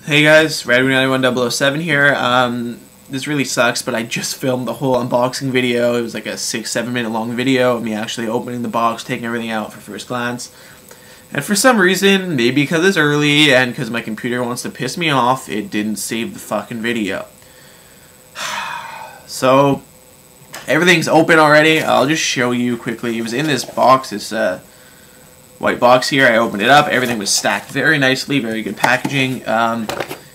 Hey guys, Reilnitter here. This really sucks, but I just filmed the whole unboxing video. It was like a 6-7 minute long video of me actually opening the box, taking everything out for first glance. And for some reason, maybe because it's early and because my computer wants to piss me off, it didn't save the fucking video. So, everything's open already. I'll just show you quickly. It was in this box, this white box here. I opened it up. Everything was stacked very nicely, very good packaging.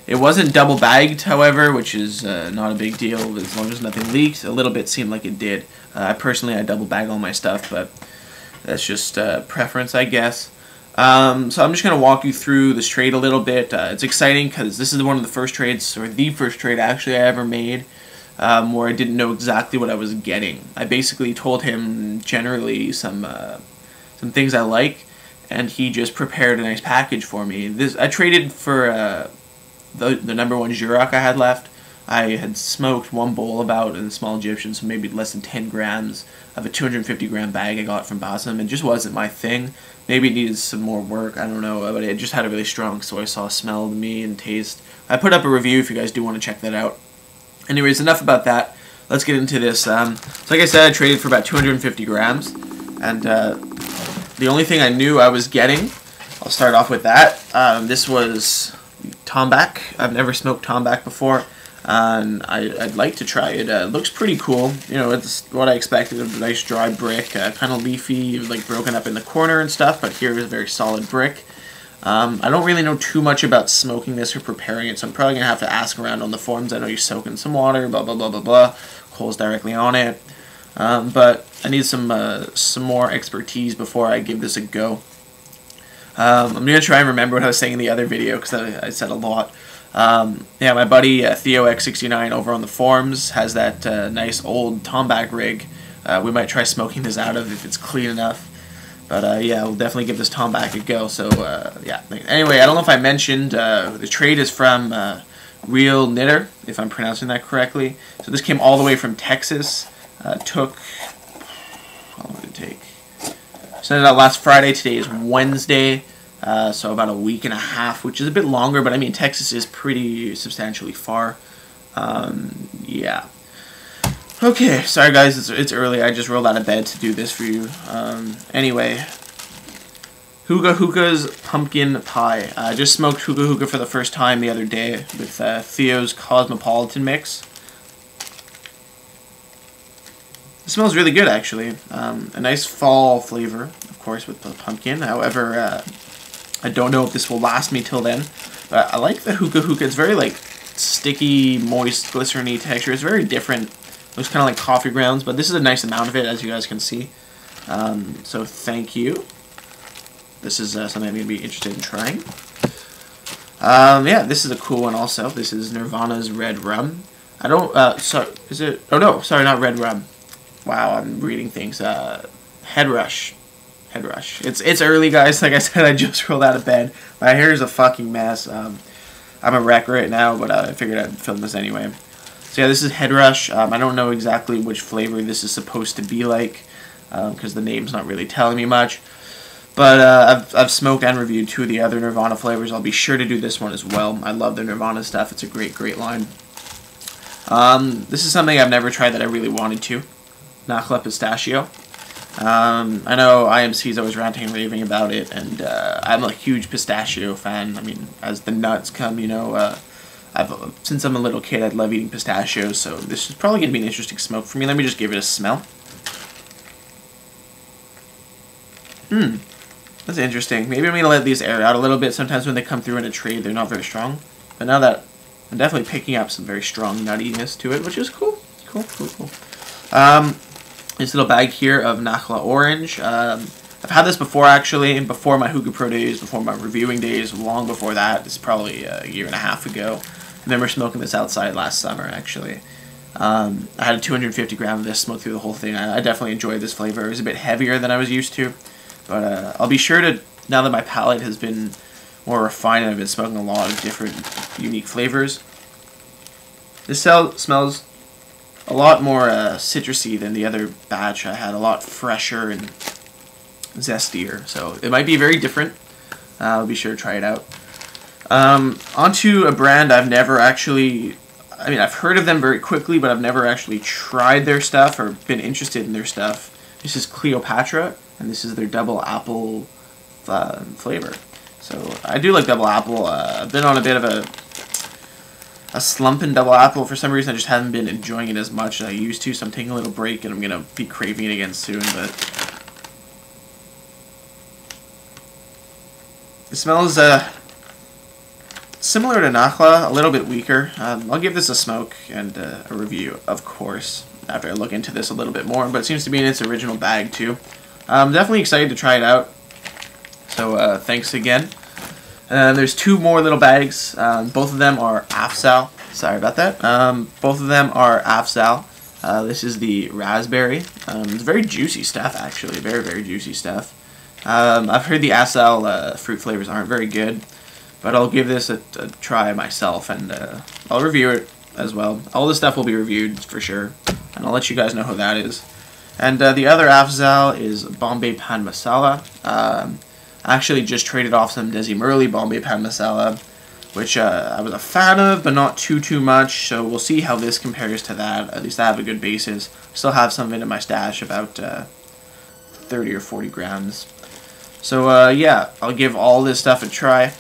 It wasn't double bagged, however, which is not a big deal as long as nothing leaked. A little bit seemed like it did. I double bag all my stuff, but that's just preference, I guess. So I'm just going to walk you through this trade a little bit. It's exciting because this is one of the first trades, or the first trade actually I ever made, where I didn't know exactly what I was getting. I basically told him generally some things I like, and he just prepared a nice package for me. I traded for the #1 Jurak I had left. I had smoked one bowl about in small Egyptian, so maybe less than 10 grams of a 250 gram bag I got from Bassam. It just wasn't my thing. Maybe it needed some more work, I don't know, but it just had a really strong soy sauce smell to me and taste. I put up a review if you guys do want to check that out. Anyways, enough about that. Let's get into this. So like I said, I traded for about 250 grams, and the only thing I knew I was getting, I'll start off with that. This was Tombac. I've never smoked Tombac before, and I'd like to try it. It looks pretty cool. You know, it's what I expected, a nice dry brick, kind of leafy, like broken up in the corner and stuff, but here is a very solid brick. I don't really know too much about smoking this or preparing it, so I'm probably going to have to ask around on the forums. I know you soak in some water, blah, blah, blah, blah, blah, coals directly on it. But I need some more expertise before I give this a go. I'm going to try and remember what I was saying in the other video, because I said a lot. Yeah, my buddy Theo X69 over on the forums has that nice old Tombac rig. We might try smoking this out of if it's clean enough. But yeah, we'll definitely give this Tombac a go. So yeah. Anyway, I don't know if I mentioned, the trade is from Reilnitter, if I'm pronouncing that correctly. So this came all the way from Texas. Took, how long did it take? Sent it out last Friday. Today is Wednesday, so about a week and a half, which is a bit longer, but I mean Texas is pretty substantially far. Yeah. Okay, sorry guys, it's early. I just rolled out of bed to do this for you. Anyway, Hookah's pumpkin pie. I just smoked Hookah for the first time the other day with Theo's Cosmopolitan mix. It smells really good, actually. A nice fall flavor, of course, with the pumpkin. However, I don't know if this will last me till then. But I like the Hookah. It's very, like, sticky, moist, glycerin-y texture. It's very different. Looks kind of like coffee grounds, but this is a nice amount of it, as you guys can see. So thank you. This is something I'm going to be interested in trying. Yeah, this is a cool one also. This is Nirvana's Red Rum. I don't, sorry, is it? Oh, no, sorry, not Red Rum. Wow, I'm reading things. Head Rush. It's early, guys. Like I said, I just rolled out of bed. My hair is a fucking mess. I'm a wreck right now, but I figured I'd film this anyway. So yeah, this is Head Rush. I don't know exactly which flavor this is supposed to be like, because the name's not really telling me much. But I've smoked and reviewed 2 of the other Nirvana flavors. I'll be sure to do this one as well. I love the Nirvana stuff. It's a great line. This is something I've never tried that I really wanted to. Nakhla Pistachio. I know IMC's always ranting and raving about it, and I'm a huge pistachio fan. I mean, as the nuts come, you know, since I'm a little kid, I love eating pistachios, so this is probably going to be an interesting smoke for me. Let me just give it a smell. That's interesting. Maybe I'm going to let these air out a little bit. Sometimes when they come through in a trade, they're not very strong. But now that I'm definitely picking up some very strong nuttiness to it, which is cool. Cool. This little bag here of Nakhla Orange. I've had this before, actually, before my Hookah Pro days, before my reviewing days, long before that. It's probably a year and a half ago. I remember smoking this outside last summer, actually. I had a 250 gram of this, smoked through the whole thing. I definitely enjoyed this flavor. It was a bit heavier than I was used to. But I'll be sure to, now that my palate has been more refined and I've been smoking a lot of different unique flavors. This smells a lot more citrusy than the other batch I had, a lot fresher and zestier. So it might be very different. I'll be sure to try it out. Onto a brand I've never actually, I mean, I've heard of them very quickly, but I've never actually tried their stuff or been interested in their stuff. This is Cleopatra, and this is their double apple flavor. So I do like double apple. I've been on a bit of a slump in double apple for some reason. I just haven't been enjoying it as much as I used to, so I'm taking a little break, and I'm going to be craving it again soon, but it smells similar to Nakhla, a little bit weaker. I'll give this a smoke and a review, of course, after I look into this a little bit more, but it seems to be in its original bag too. I'm definitely excited to try it out, so thanks again. There's two more little bags. Both of them are Afzal. Sorry about that. Both of them are Afzal. This is the raspberry. It's very juicy stuff, actually. Very, very juicy stuff. I've heard the Afzal fruit flavors aren't very good, but I'll give this a try myself, and I'll review it as well. All this stuff will be reviewed for sure, and I'll let you guys know who that is. And the other Afzal is Bombay Pan Masala. I actually just traded off some Desi Murli Bombay Pan Masala, which I was a fan of, but not too much, so we'll see how this compares to that. At least I have a good basis. Still have some of it in my stash, about 30 or 40 grams. So yeah, I'll give all this stuff a try.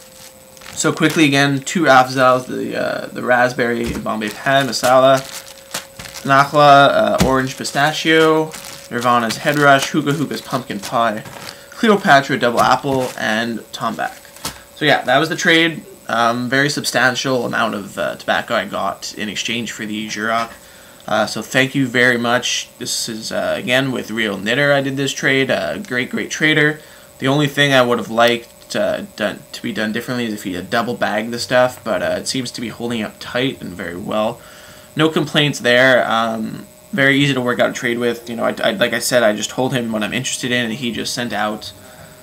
So quickly again, two Afzals, the raspberry Bombay Pan Masala, Nakhla orange pistachio, Nirvana's Head Rush, Hookah's pumpkin pie, Cleopatra double apple, and Tombak. So yeah, that was the trade. Very substantial amount of tobacco I got in exchange for the Jurok. So thank you very much. This is again with Reilnitter. I did this trade. Great trader. The only thing I would have liked to be done differently is if he had double bagged the stuff, but it seems to be holding up tight and very well. No complaints there. Very easy to work out a trade with. You know, like I said, I just told him what I'm interested in, and he just sent out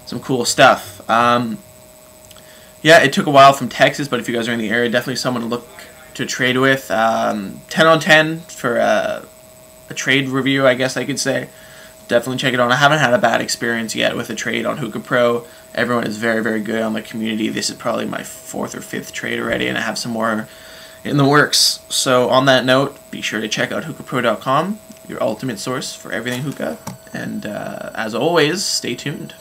some cool stuff. Yeah, it took a while from Texas, but if you guys are in the area, definitely someone to look to trade with. 10 on 10 for a trade review, I guess I could say. Definitely check it out. I haven't had a bad experience yet with a trade on Hookah Pro. Everyone is very good on the community. This is probably my 4th or 5th trade already, and I have some more in the works. So on that note, be sure to check out hookahpro.com, your ultimate source for everything hookah. And as always, stay tuned.